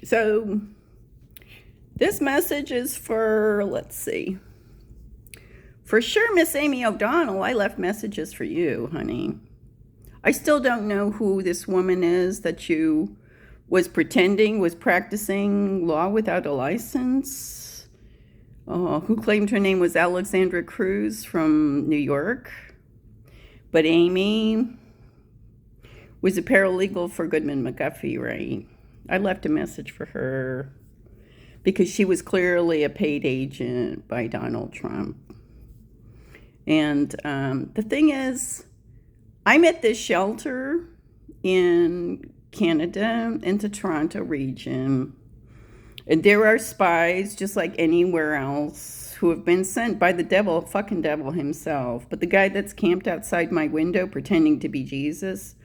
So this message is for, let's see. For sure, Miss Amy O'Donnell, I left messages for you, honey. I still don't know who this woman is that you was practicing law without a license. Who claimed her name was Alexandra Cruz from New York. But Amy was a paralegal for Goodman McGuffey, right? I left a message for her because she was clearly a paid agent by Donald Trump. And the thing is, I'm at this shelter in Canada, in the Toronto region, and there are spies, just like anywhere else, who have been sent by the devil, fucking devil himself. But the guy that's camped outside my window pretending to be Jesus,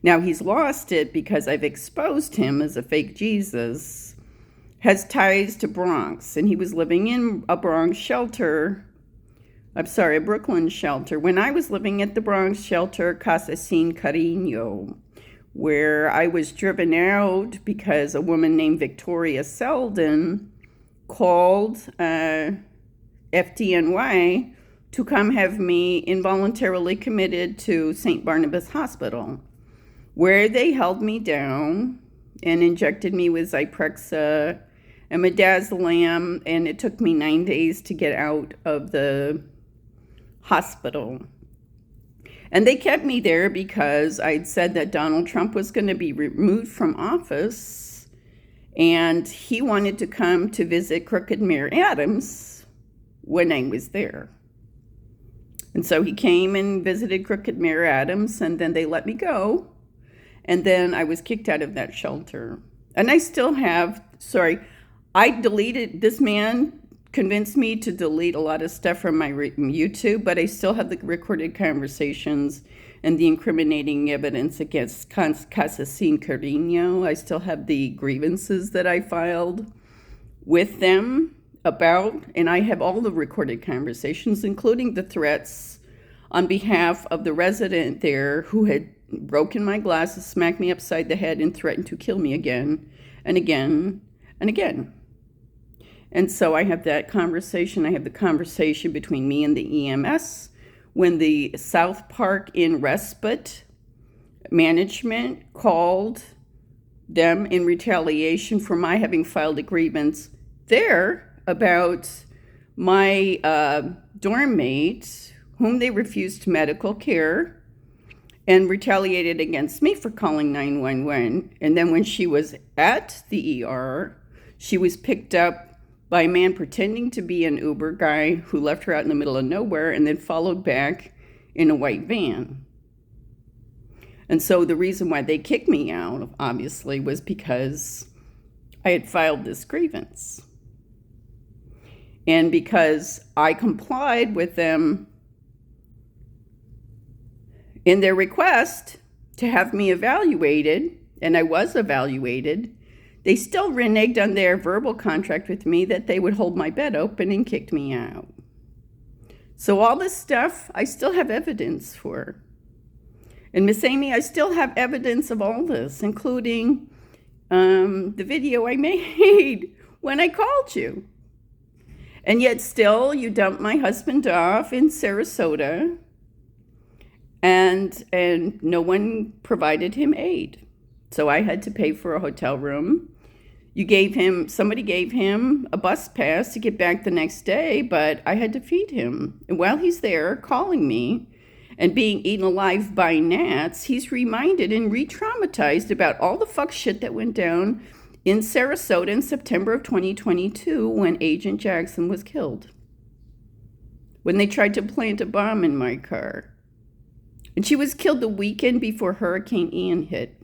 now he's lost it because I've exposed him as a fake Jesus, has ties to Bronx, and he was living in a Bronx shelter. A Brooklyn shelter. When I was living at the Bronx shelter, Casa Sin Cariño, where I was driven out because a woman named Victoria Selden called FDNY to come have me involuntarily committed to St. Barnabas Hospital, where they held me down and injected me with Zyprexa and midazolam, and it took me 9 days to get out of the hospital. And they kept me there because I'd said that Donald Trump was going to be removed from office, and he wanted to come to visit Crooked Mayor Adams when I was there. And so he came and visited Crooked Mayor Adams, and then they let me go. And then I was kicked out of that shelter. And I still have, I deleted, this man convinced me to delete a lot of stuff from my YouTube, but I still have the recorded conversations and the incriminating evidence against Casa Sin Cariño. I still have the grievances that I filed with them about, and I have all the recorded conversations, including the threats on behalf of the resident there who had broken my glasses, smacked me upside the head, and threatened to kill me again and again and again. And so I have that conversation. I have the conversation between me and the EMS when the South Park in respite management called them in retaliation for my having filed a grievance there about my dorm mate, whom they refused medical care and retaliated against me for calling 911. And then when she was at the ER, she was picked up by a man pretending to be an Uber guy who left her out in the middle of nowhere and then followed back in a white van. And so the reason why they kicked me out, obviously, was because I had filed this grievance. And because I complied with them in their request to have me evaluated, and I was evaluated, they still reneged on their verbal contract with me that they would hold my bed open and kicked me out. So all this stuff, I still have evidence for. And Miss Amy, I still have evidence of all this, including the video I made when I called you. And yet still, you dumped my husband off in Sarasota, and no one provided him aid. So I had to pay for a hotel room. Somebody gave him a bus pass to get back the next day, but I had to feed him. And while he's there calling me and being eaten alive by gnats, he's reminded and re-traumatized about all the fuck shit that went down in Sarasota in September of 2022 when Agent Jackson was killed. When they tried to plant a bomb in my car. And she was killed the weekend before Hurricane Ian hit.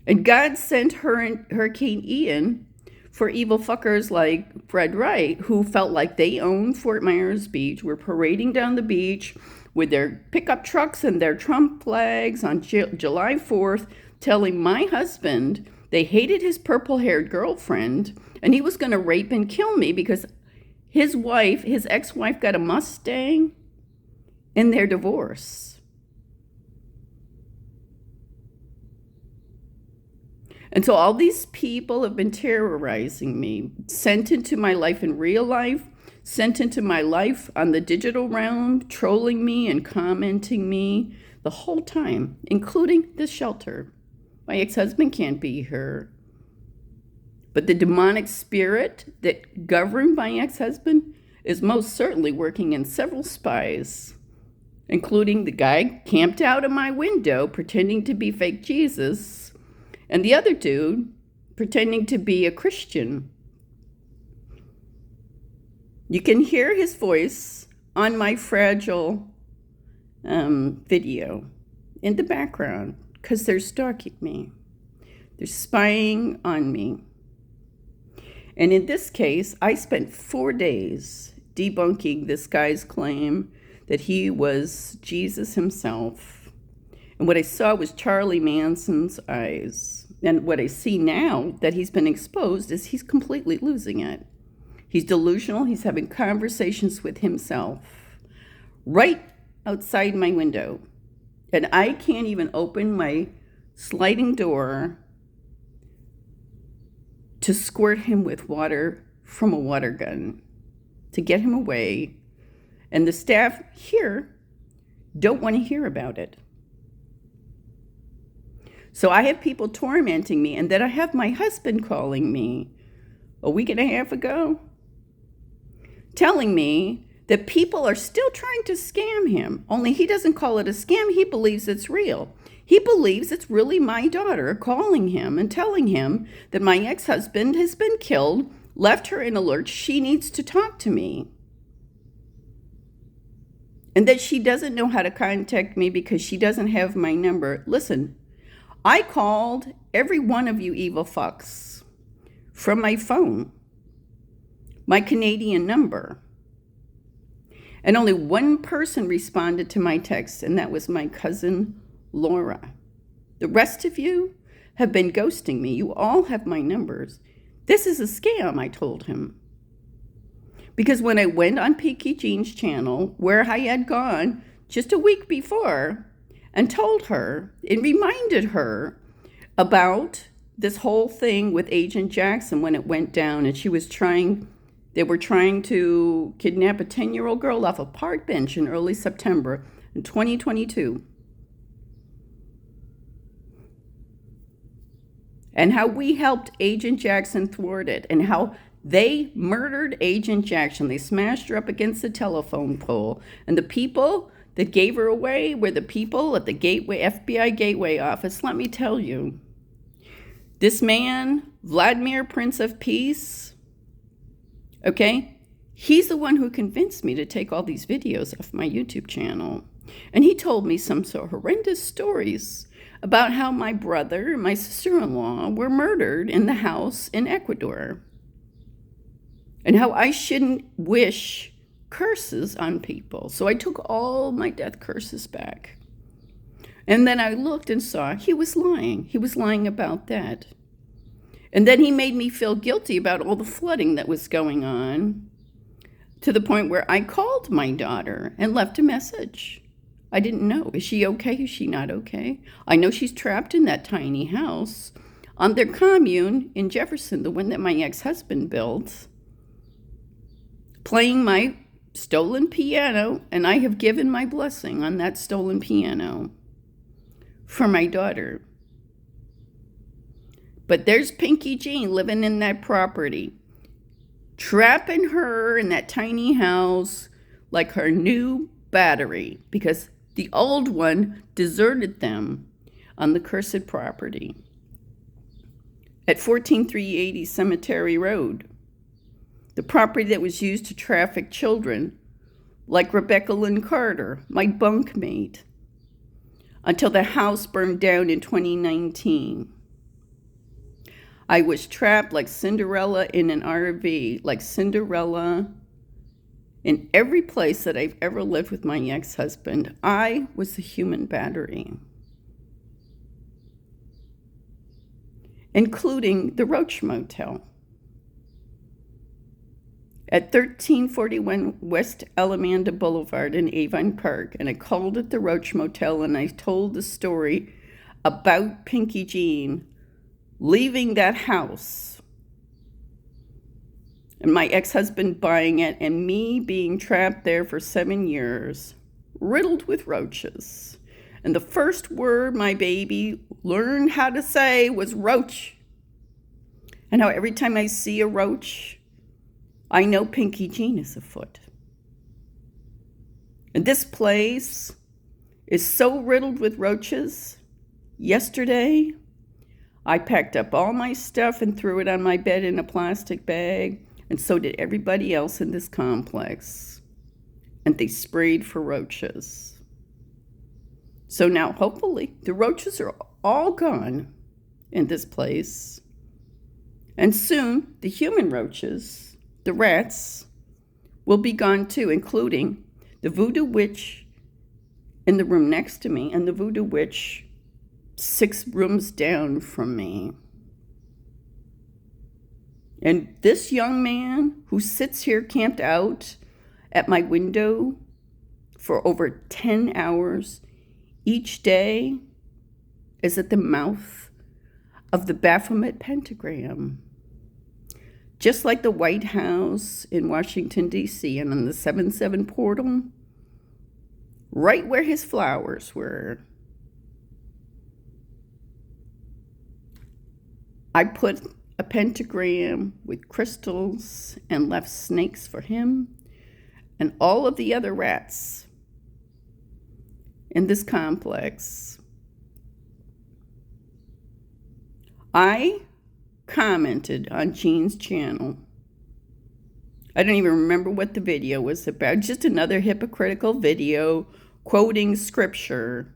And God sent Hurricane Ian for evil fuckers like Fred Wright, who felt like they owned Fort Myers Beach, were parading down the beach with their pickup trucks and their Trump flags on July 4th, telling my husband they hated his purple-haired girlfriend, and he was going to rape and kill me because his ex-wife got a Mustang in their divorce. And so all these people have been terrorizing me, sent into my life in real life, sent into my life on the digital realm, trolling me and commenting me the whole time, including this shelter. My ex-husband can't be here. But the demonic spirit that governed my ex-husband is most certainly working in several spies, including the guy camped out of my window pretending to be fake Jesus, and the other dude pretending to be a Christian. You can hear his voice on my fragile video in the background because they're stalking me. They're spying on me. And in this case, I spent 4 days debunking this guy's claim that he was Jesus himself. And what I saw was Charlie Manson's eyes. And what I see now that he's been exposed is he's completely losing it. He's delusional. He's having conversations with himself right outside my window. And I can't even open my sliding door to squirt him with water from a water gun to get him away. And the staff here don't want to hear about it. So I have people tormenting me, and then I have my husband calling me a week and a half ago, telling me that people are still trying to scam him, only he doesn't call it a scam. He believes it's real. He believes it's really my daughter calling him and telling him that my ex-husband has been killed, left her in a lurch. She needs to talk to me. And that she doesn't know how to contact me because she doesn't have my number. Listen, I called every one of you evil fucks from my phone, my Canadian number. And only one person responded to my text, and that was my cousin Laura. The rest of you have been ghosting me. You all have my numbers. This is a scam, I told him. Because when I went on Pinky Jean's channel, where I had gone just a week before, and told her and reminded her about this whole thing with Agent Jackson when it went down, and they were trying to kidnap a 10-year-old girl off a park bench in early September in 2022. And how we helped Agent Jackson thwart it, and how they murdered Agent Jackson. They smashed her up against the telephone pole. And the people that gave her away were the people at the Gateway, FBI Gateway office. Let me tell you, this man, Vladimir, Prince of Peace, okay, he's the one who convinced me to take all these videos off my YouTube channel. And he told me some so horrendous stories about how my brother and my sister-in-law were murdered in the house in Ecuador. And how I shouldn't wish curses on people. So I took all my death curses back. And then I looked and saw he was lying. He was lying about that. And then he made me feel guilty about all the flooding that was going on, to the point where I called my daughter and left a message. I didn't know. Is she okay? Is she not okay? I know she's trapped in that tiny house on their commune in Jefferson, the one that my ex-husband built, playing my stolen piano, and I have given my blessing on that stolen piano for my daughter. But there's Pinky Jean living in that property, trapping her in that tiny house like her new battery, because the old one deserted them on the cursed property at 14380 Cemetery Road, the property that was used to traffic children like Rebecca Lynn Carter, my bunkmate, until the house burned down in 2019. I was trapped like Cinderella in an RV, like Cinderella in every place that I've ever lived with my ex-husband. I was the human battery, including the Roach Motel at 1341 West Alamanda Boulevard in Avon Park. And I called it the Roach Motel, and I told the story about Pinky Jean leaving that house and my ex-husband buying it and me being trapped there for 7 years, riddled with roaches. And the first word my baby learned how to say was roach. And how every time I see a roach, I know Pinky Jean is afoot. And this place is so riddled with roaches. Yesterday, I packed up all my stuff and threw it on my bed in a plastic bag, and so did everybody else in this complex. And they sprayed for roaches. So now, hopefully, the roaches are all gone in this place. And soon, the human roaches, the rats, will be gone too, including the voodoo witch in the room next to me and the voodoo witch 6 rooms down from me. And this young man who sits here camped out at my window for over 10 hours each day is at the mouth of the Baphomet pentagram. Just like the White House in Washington, D.C., and on the 7-7 portal, right where his flowers were. I put a pentagram with crystals and left snakes for him and all of the other rats in this complex. I commented on Jean's channel. I don't even remember what the video was about. Just another hypocritical video quoting scripture.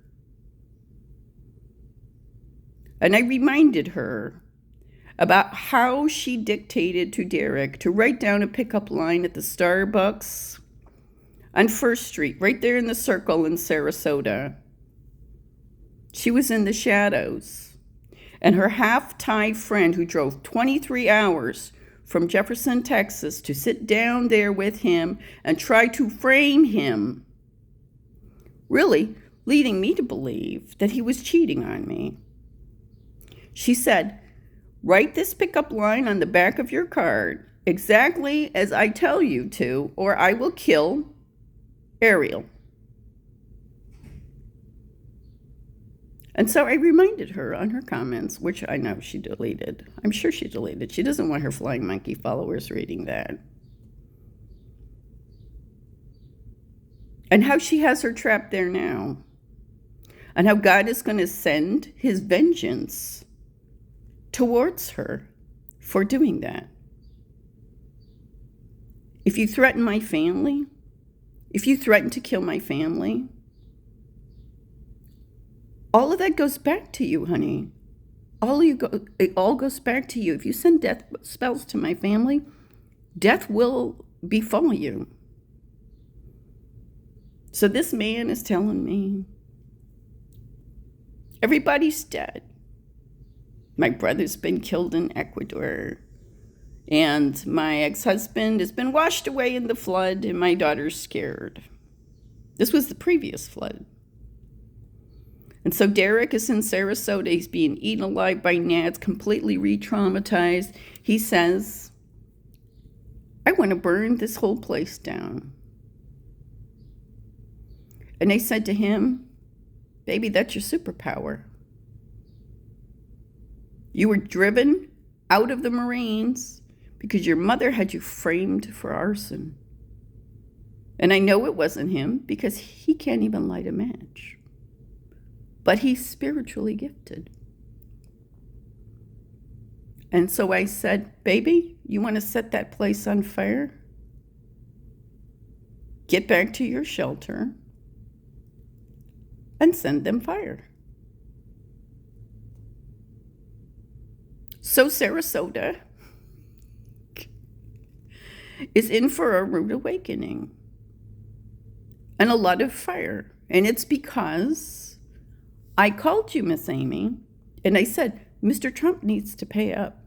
And I reminded her about how she dictated to Derek to write down a pickup line at the Starbucks on First Street, right there in the circle in Sarasota. She was in the shadows. And her half-Thai friend who drove 23 hours from Jefferson, Texas to sit down there with him and try to frame him, really leading me to believe that he was cheating on me. She said, "Write this pickup line on the back of your card, exactly as I tell you to, or I will kill Ariel." And so I reminded her on her comments, which I know she deleted. I'm sure she deleted. She doesn't want her flying monkey followers reading that. And how she has her trapped there now. And how God is going to send his vengeance towards her for doing that. If you threaten my family, if you threaten to kill my family, all of that goes back to you, honey. It all goes back to you. If you send death spells to my family, death will befall you. So this man is telling me, everybody's dead. My brother's been killed in Ecuador. And my ex-husband has been washed away in the flood, and my daughter's scared. This was the previous flood. And so Derek is in Sarasota. He's being eaten alive by gnats, completely re-traumatized. He says, "I want to burn this whole place down." And they said to him, "Baby, that's your superpower. You were driven out of the Marines because your mother had you framed for arson. And I know it wasn't him because he can't even light a match. But he's spiritually gifted." And so I said, "Baby, you want to set that place on fire? Get back to your shelter and send them fire." So Sarasota is in for a rude awakening and a lot of fire. And it's because I called you, Miss Amy, and I said, Mr. Trump needs to pay up.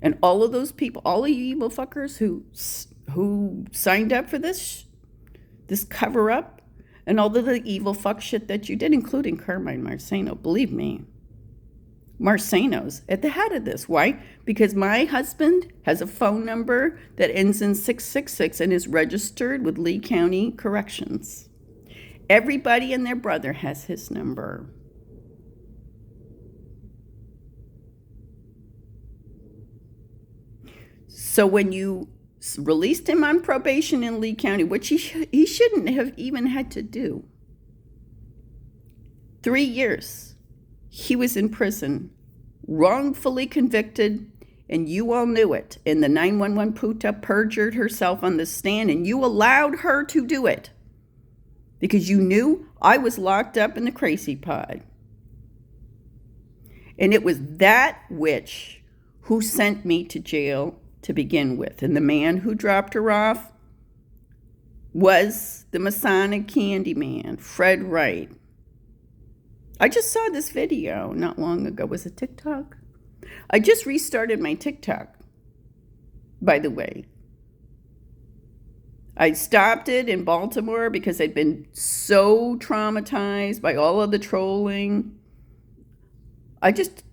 And all of those people, all of you evil fuckers who signed up for this cover-up, and all of the evil fuck shit that you did, including Carmine Marceno, believe me, Marcenos at the head of this. Why? Because my husband has a phone number that ends in 666 and is registered with Lee County Corrections. Everybody and their brother has his number. So when you released him on probation in Lee County, which he shouldn't have even had to do, 3 years. He was in prison, wrongfully convicted, and you all knew it. And the 911 puta perjured herself on the stand, and you allowed her to do it because you knew I was locked up in the crazy pod. And it was that witch who sent me to jail to begin with. And the man who dropped her off was the Masonic Candyman, Fred Wright. I just saw this video not long ago. Was it TikTok? I just restarted my TikTok, by the way. I stopped it in Baltimore because I'd been so traumatized by all of the trolling. I just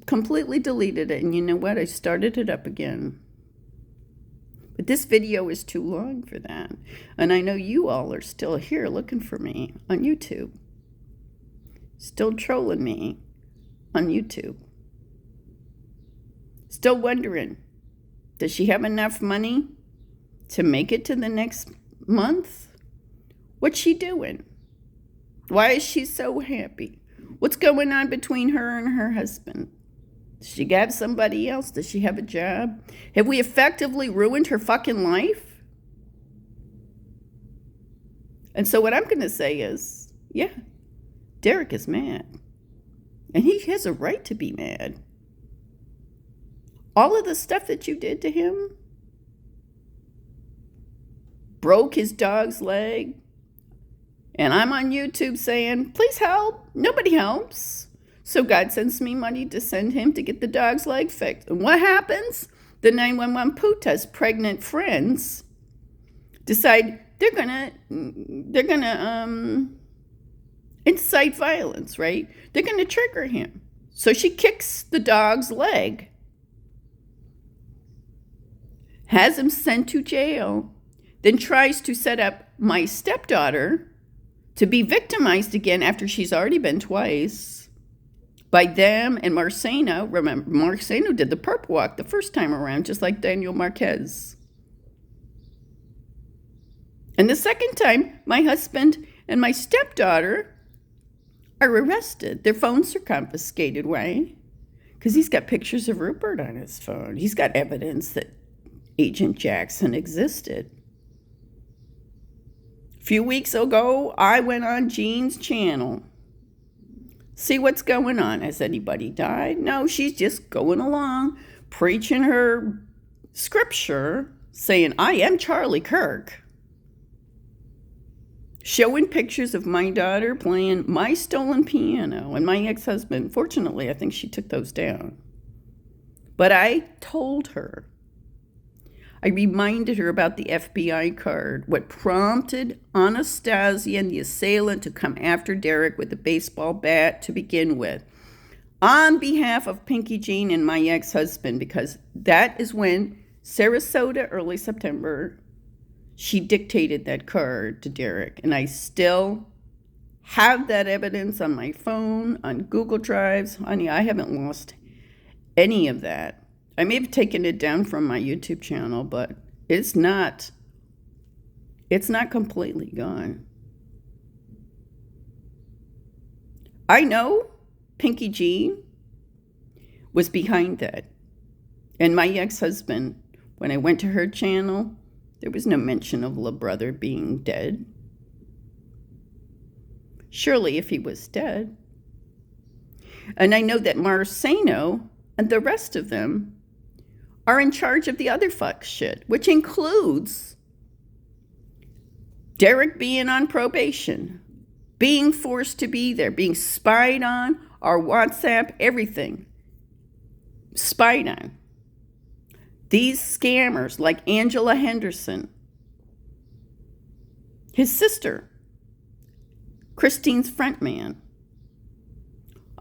completely deleted it. And you know what? I started it up again. But this video is too long for that. And I know you all are still here looking for me on YouTube. Still trolling me on YouTube. Still wondering, does she have enough money to make it to the next month? What's she doing? Why is she so happy? What's going on between her and her husband? Does she have somebody else? Does she have a job? Have we effectively ruined her fucking life? And so what I'm going to say is, yeah, Derek is mad. And he has a right to be mad. All of the stuff that you did to him, broke his dog's leg, and I'm on YouTube saying, please help. Nobody helps. So God sends me money to send him to get the dog's leg fixed. And what happens? The 911 puta's pregnant friends decide they're gonna incite violence, right? They're going to trigger him. So she kicks the dog's leg, has him sent to jail, then tries to set up my stepdaughter to be victimized again after she's already been twice by them and Marceno. Remember, Marceno did the perp walk the first time around, just like Daniel Marquez. And the second time, my husband and my stepdaughter are arrested. Their phones are confiscated. Why? Because he's got pictures of Rupert on his phone. He's got evidence that Agent Jackson existed. A few weeks ago, I went on Jean's channel. See what's going on. Has anybody died? No, she's just going along, preaching her scripture, saying, I am Charlie Kirk. Showing pictures of my daughter playing My Stolen Piano and my ex-husband. Fortunately, I think she took those down. But I told her, I reminded her about the FBI card, what prompted Anastasia and the assailant to come after Derek with a baseball bat to begin with, on behalf of Pinky Jean and my ex-husband, because that is when Sarasota, early September, she dictated that card to Derek, and I still have that evidence on my phone, on Google Drives. Honey, I haven't lost any of that. I may have taken it down from my YouTube channel, but it's not completely gone. I know Pinky Jean was behind that. And my ex-husband, when I went to her channel, there was no mention of La Brother being dead. Surely if he was dead. And I know that Marceno and the rest of them are in charge of the other fuck shit, which includes Derek being on probation, being forced to be there, being spied on, our WhatsApp, everything. Spied on. These scammers like Angela Henderson, his sister, Christine's front man.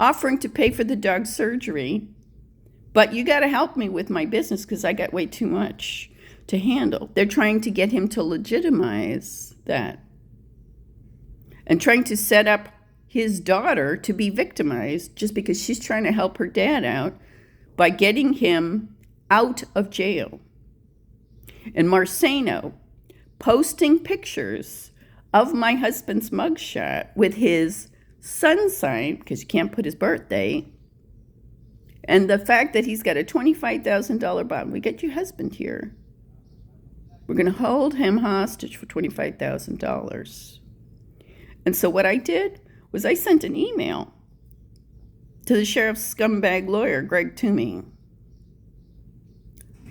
offering to pay for the dog's surgery, but you got to help me with my business because I got way too much to handle. They're trying to get him to legitimize that and trying to set up his daughter to be victimized just because she's trying to help her dad out by getting him out of jail. And Marceno posting pictures of my husband's mugshot with his sun sign, because you can't put his birthday, and the fact that he's got a $25,000 bond. We get your husband here. We're going to hold him hostage for $25,000. And so what I did was I sent an email to the sheriff's scumbag lawyer, Greg Toomey.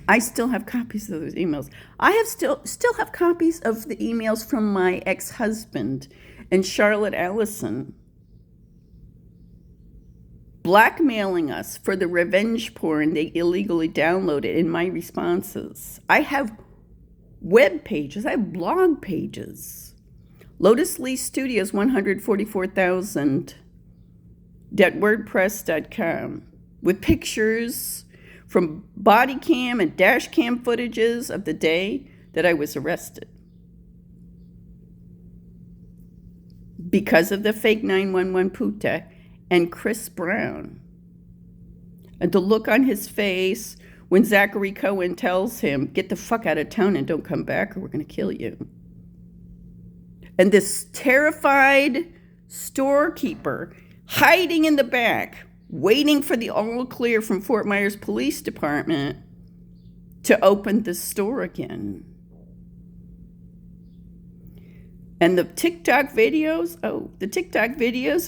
I still have copies of those emails. I have still have copies of the emails from my ex-husband and Charlotte Allison blackmailing us for the revenge porn they illegally downloaded in my responses. I have web pages. I have blog pages. Lotus Lee Studios 144,000 .wordpress.com with pictures from body cam and dash cam footages of the day that I was arrested. Because of the fake 911 puta and Chris Brown. And the look on his face when Zachary Cohen tells him, get the fuck out of town and don't come back or we're going to kill you. And this terrified storekeeper hiding in the back, waiting for the all clear from Fort Myers Police Department to open the store again. And the TikTok videos,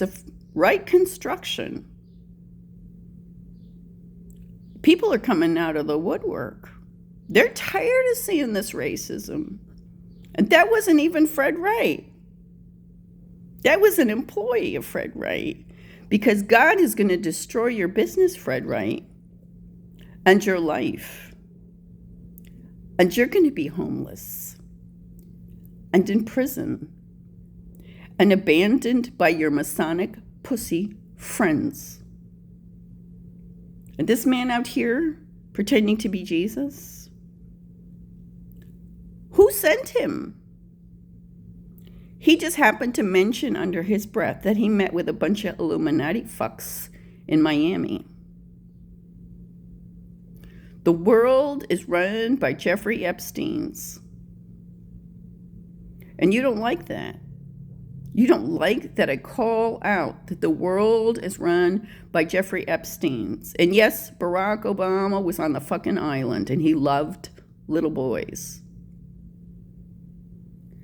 of right construction. People are coming out of the woodwork. They're tired of seeing this racism. And that wasn't even Fred Wright. That was an employee of Fred Wright. Because God is going to destroy your business, Fred Wright, and your life. And you're going to be homeless and in prison and abandoned by your Masonic pussy friends. And this man out here pretending to be Jesus, who sent him? He just happened to mention under his breath that he met with a bunch of Illuminati fucks in Miami. The world is run by Jeffrey Epsteins. And you don't like that. You don't like that I call out that the world is run by Jeffrey Epsteins. And yes, Barack Obama was on the fucking island and he loved little boys.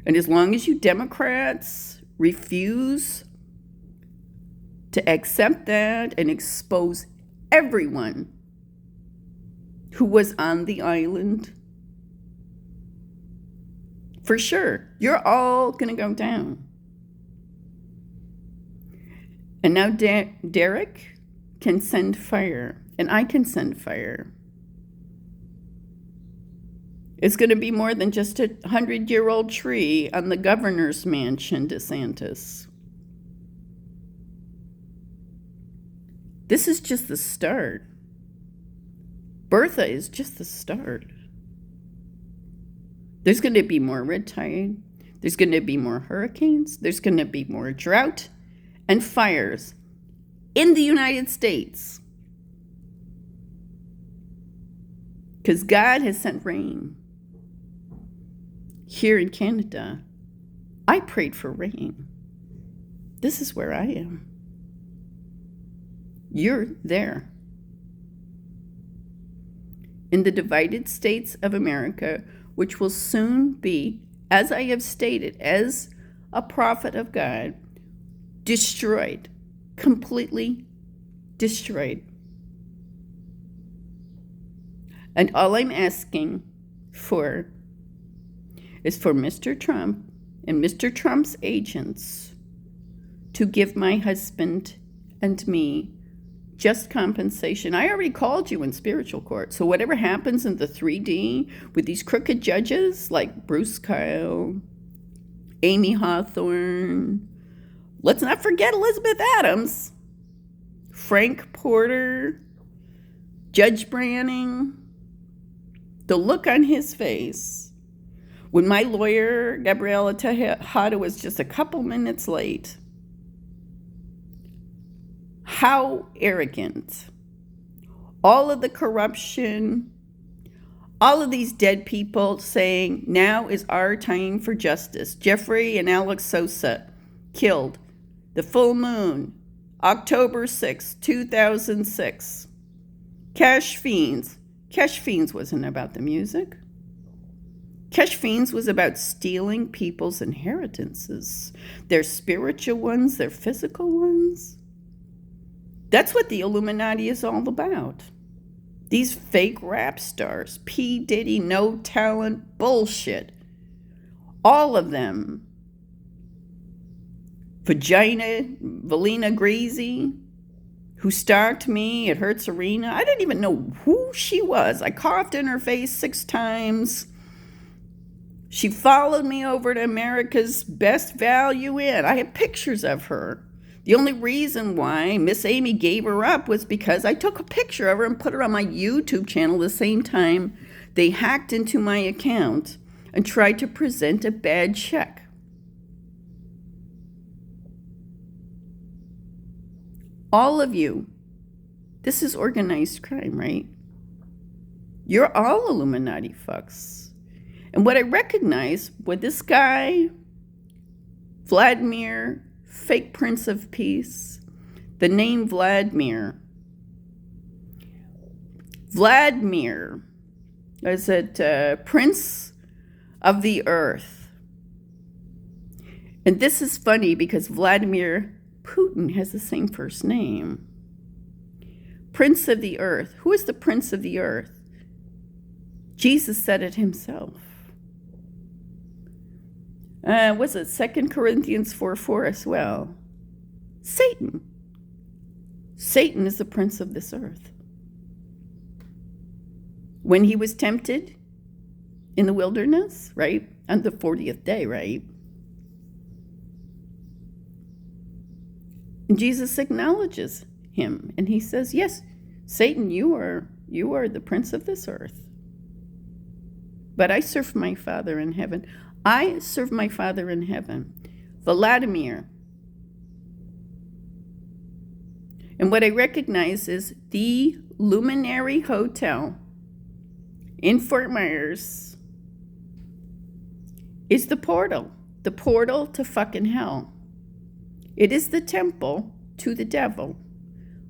And as long as you Democrats refuse to accept that and expose everyone who was on the island, for sure, you're all going to go down. And now Derek can send fire, and I can send fire. It's going to be more than just a 100-year-old tree on the governor's mansion, DeSantis. This is just the start. Bertha is just the start. There's going to be more red tide. There's going to be more hurricanes. There's going to be more drought and fires in the United States. Because God has sent rain. Here in Canada, I prayed for rain. This is where I am. You're there. In the divided states of America, which will soon be, as I have stated, as a prophet of God, destroyed, completely destroyed. And all I'm asking for is for Mr. Trump and Mr. Trump's agents to give my husband and me just compensation. I already called you in spiritual court. So whatever happens in the 3D with these crooked judges like Bruce Kyle, Amy Hawthorne, let's not forget Elizabeth Adams, Frank Porter, Judge Branning, the look on his face when my lawyer, Gabriela Tejada, was just a couple minutes late. How arrogant. All of the corruption, all of these dead people saying, now is our time for justice. Jeffrey and Alex Sosa killed. The full moon, October 6, 2006. Cash Fiends. Cash Fiends wasn't about the music. Cash Fiends was about stealing people's inheritances, their spiritual ones, their physical ones. That's what the Illuminati is all about. These fake rap stars, P. Diddy, no talent, bullshit. All of them. Valina Greasy, who stalked me at Hertz Arena. I didn't even know who she was. I coughed in her face 6 times. She followed me over to America's Best Value Inn. I have pictures of her. The only reason why Miss Amy gave her up was because I took a picture of her and put her on my YouTube channel the same time they hacked into my account and tried to present a bad check. All of you, this is organized crime, right? You're all Illuminati fucks. And what I recognize with this guy, Vladimir, fake Prince of Peace, the name Vladimir. Vladimir, is it Prince of the Earth? And this is funny because Vladimir Putin has the same first name. Prince of the Earth. Who is the Prince of the Earth? Jesus said it himself. Was it 2 Corinthians 4:4 as well? Satan. Satan is the prince of this earth. When he was tempted in the wilderness, right? On the 40th day, right? And Jesus acknowledges him and he says, yes, Satan, you are the prince of this earth. But I serve my Father in heaven. I serve my Father in heaven. Vladimir. And what I recognize is the Luminary Hotel in Fort Myers is the portal to fucking hell. It is the temple to the devil.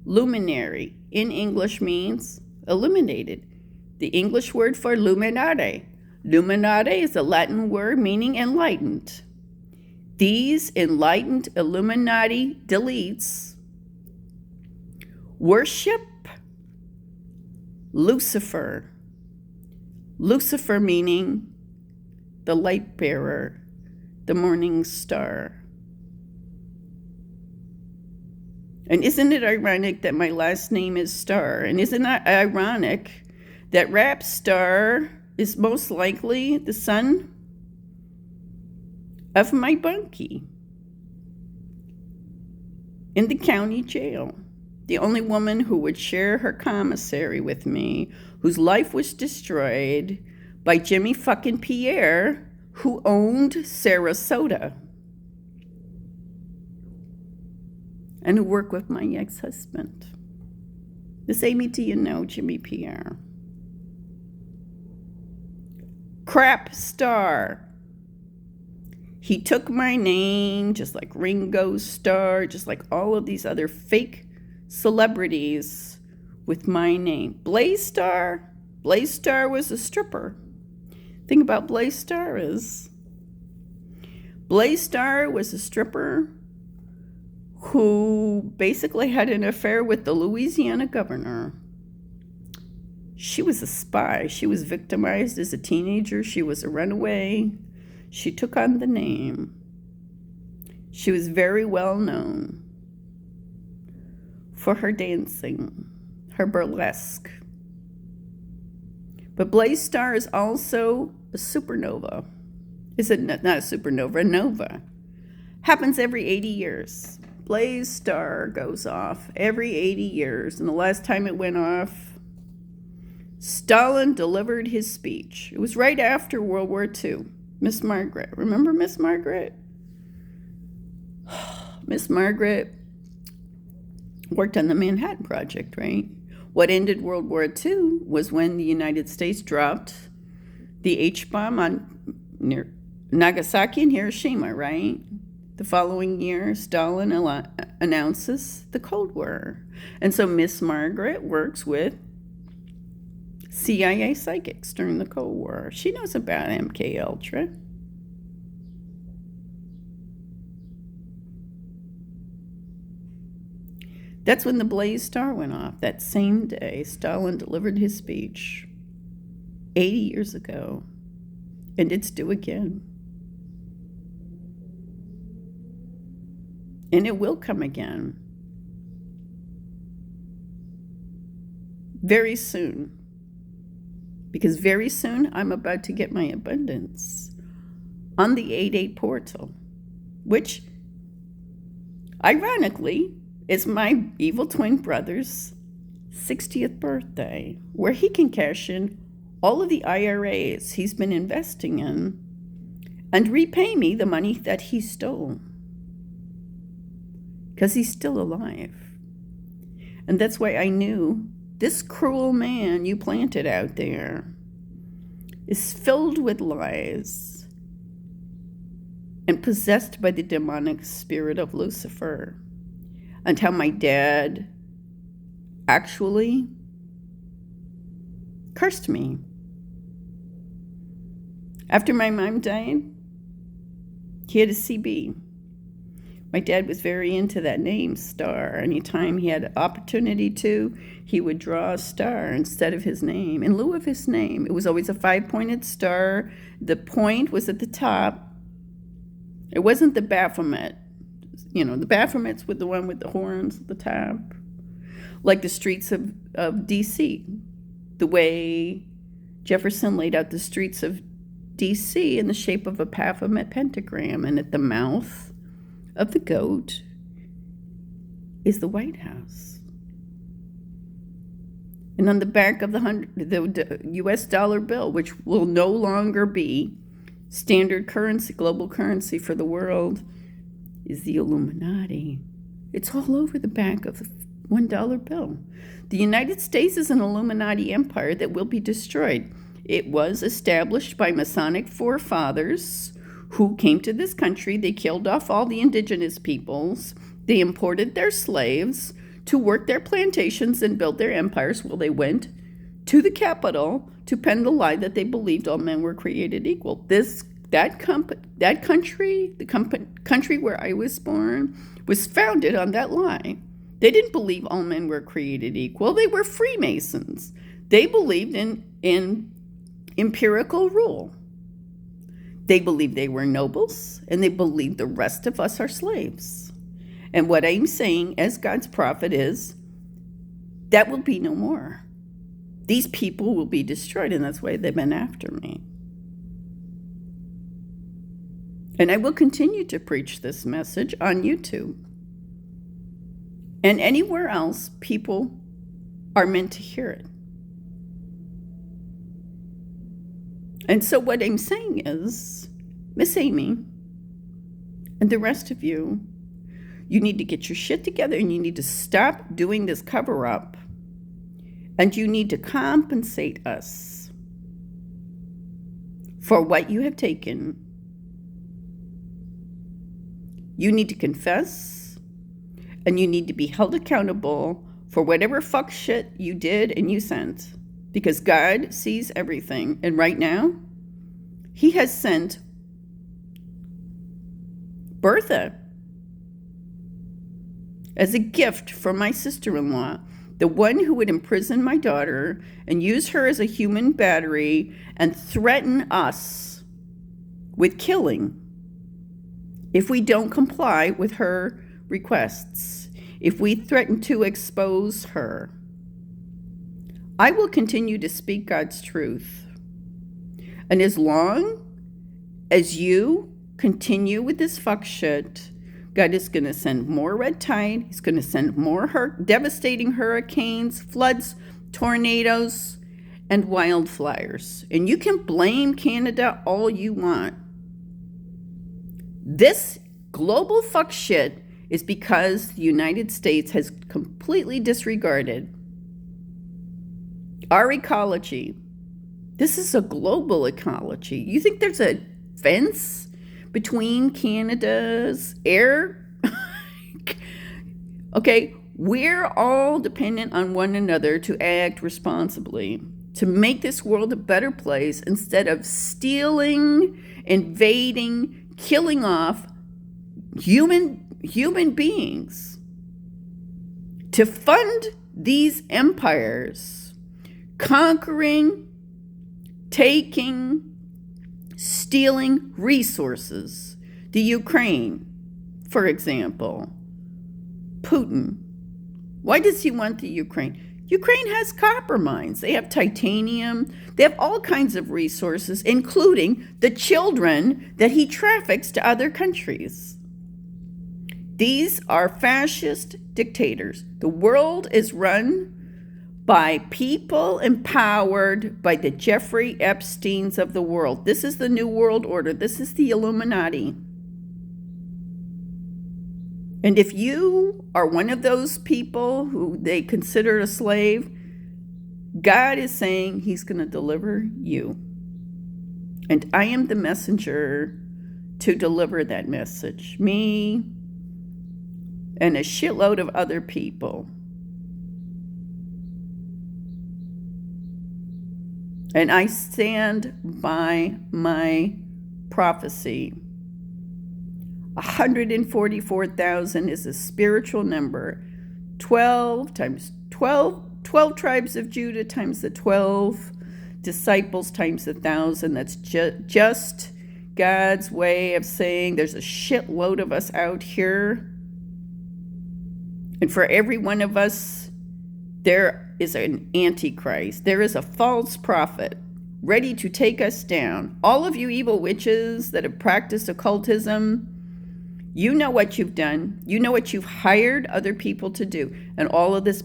Luminary in English means illuminated. The English word for luminare. Luminare is a Latin word meaning enlightened. These enlightened Illuminati deletes worship Lucifer. Lucifer meaning the light bearer, the morning star. And isn't it ironic that my last name is Star? And isn't it ironic that rap star is most likely the son of my bunkie in the county jail? The only woman who would share her commissary with me, whose life was destroyed by Jimmy fucking Pierre, who owned Sarasota, and who worked with my ex-husband. Miss Amy, do you know Jimmy Pierre? Crap star. He took my name, just like Ringo Starr, just like all of these other fake celebrities with my name. Blaze Starr was a stripper. The thing about Blaze Starr is, Blaze Starr was a stripper who basically had an affair with the Louisiana governor. She was a spy. She was victimized as a teenager. She was a runaway. She took on the name. She was very well known for her dancing, her burlesque. But Blaze Starr is also a supernova. Is it not a supernova? A nova. Happens every 80 years. blaze star goes off every 80 years. And the last time it went off, Stalin delivered his speech. It was right after World War II. Miss Margaret. Remember Miss Margaret? Miss Margaret worked on the Manhattan Project, right? What ended World War II was when the United States dropped the H-bomb on near Nagasaki and Hiroshima, right? The following year, Stalin announces the Cold War. And so Miss Margaret works with CIA psychics during the Cold War. She knows about MK Ultra. That's when the blaze star went off. That same day, Stalin delivered his speech 80 years ago. And it's due again. And it will come again. Very soon. Because very soon I'm about to get my abundance on the 8-8 portal, which, ironically, is my evil twin brother's 60th birthday, where he can cash in all of the IRAs he's been investing in and repay me the money that he stole. Because he's still alive. And that's why I knew this cruel man you planted out there is filled with lies and possessed by the demonic spirit of Lucifer. And how my dad actually cursed me. After my mom died, he had a CB. My dad was very into that name, Star. Anytime he had an opportunity to, he would draw a star instead of his name, in lieu of his name. It was always a 5-pointed star. The point was at the top. It wasn't the Baphomet. You know, the Baphomet's with the one with the horns at the top. Like the streets of D.C. The way Jefferson laid out the streets of D.C. in the shape of a Baphomet pentagram. And at the mouth of the goat is the White House. And on the back of the U.S. dollar bill, which will no longer be standard currency, global currency for the world, is the Illuminati. It's all over the back of the $1 bill. The United States is an Illuminati empire that will be destroyed. It was established by Masonic forefathers who came to this country. They killed off all the indigenous peoples. They imported their slaves to work their plantations and build their empires while they went to the capital to pen the lie that they believed all men were created equal. That country, the country where I was born, was founded on that lie. They didn't believe all men were created equal. They were Freemasons. They believed in empirical rule. They believed they were nobles, and they believed the rest of us are slaves. And what I'm saying as God's prophet is, that will be no more. These people will be destroyed, and that's why they've been after me. And I will continue to preach this message on YouTube. And anywhere else people are meant to hear it. And so what I'm saying is, Miss Amy and the rest of you, you need to get your shit together and you need to stop doing this cover-up. And you need to compensate us for what you have taken. You need to confess, and you need to be held accountable for whatever fuck shit you did and you sent. Because God sees everything. And right now, He has sent Bertha as a gift from my sister-in-law, the one who would imprison my daughter and use her as a human battery and threaten us with killing if we don't comply with her requests, if we threaten to expose her. I will continue to speak God's truth. And as long as you continue with this fuck shit, God is going to send more red tide. He's going to send more devastating hurricanes, floods, tornadoes, and wildfires. And you can blame Canada all you want. This global fuck shit is because the United States has completely disregarded our ecology. This is a global ecology. You think there's a fence between Canada's air? Okay, we're all dependent on one another to act responsibly, to make this world a better place instead of stealing, invading, killing off human beings. To fund these empires, conquering, taking, stealing resources. The Ukraine, for example. Putin. Why does he want the Ukraine? Ukraine has copper mines. They have titanium. They have all kinds of resources, including the children that he traffics to other countries. These are fascist dictators. The world is run by people empowered by the Jeffrey Epsteins of the world. This is the New World Order. This is the Illuminati. And if you are one of those people who they consider a slave, God is saying he's going to deliver you. And I am the messenger to deliver that message. Me and a shitload of other people. And I stand by my prophecy. 144,000 is a spiritual number. 12 times 12 tribes of Judah times the 12 disciples times 1,000. That's just God's way of saying there's a shitload of us out here. And for every one of us, there is an antichrist. There is a false prophet ready to take us down. All of you evil witches that have practiced occultism, you know what you've done. You know what you've hired other people to do. And all of this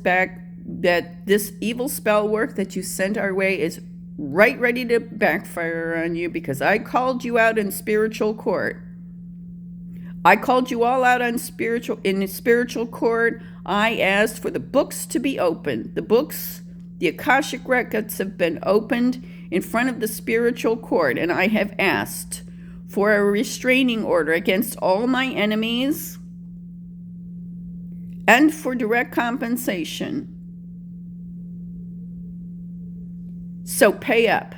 this evil spell work that you sent our way is right ready to backfire on you, because I called you out in spiritual court. I called you all out in the spiritual court. I asked for the books to be opened. The books, the Akashic records have been opened in front of the spiritual court, and I have asked for a restraining order against all my enemies and for direct compensation. So pay up.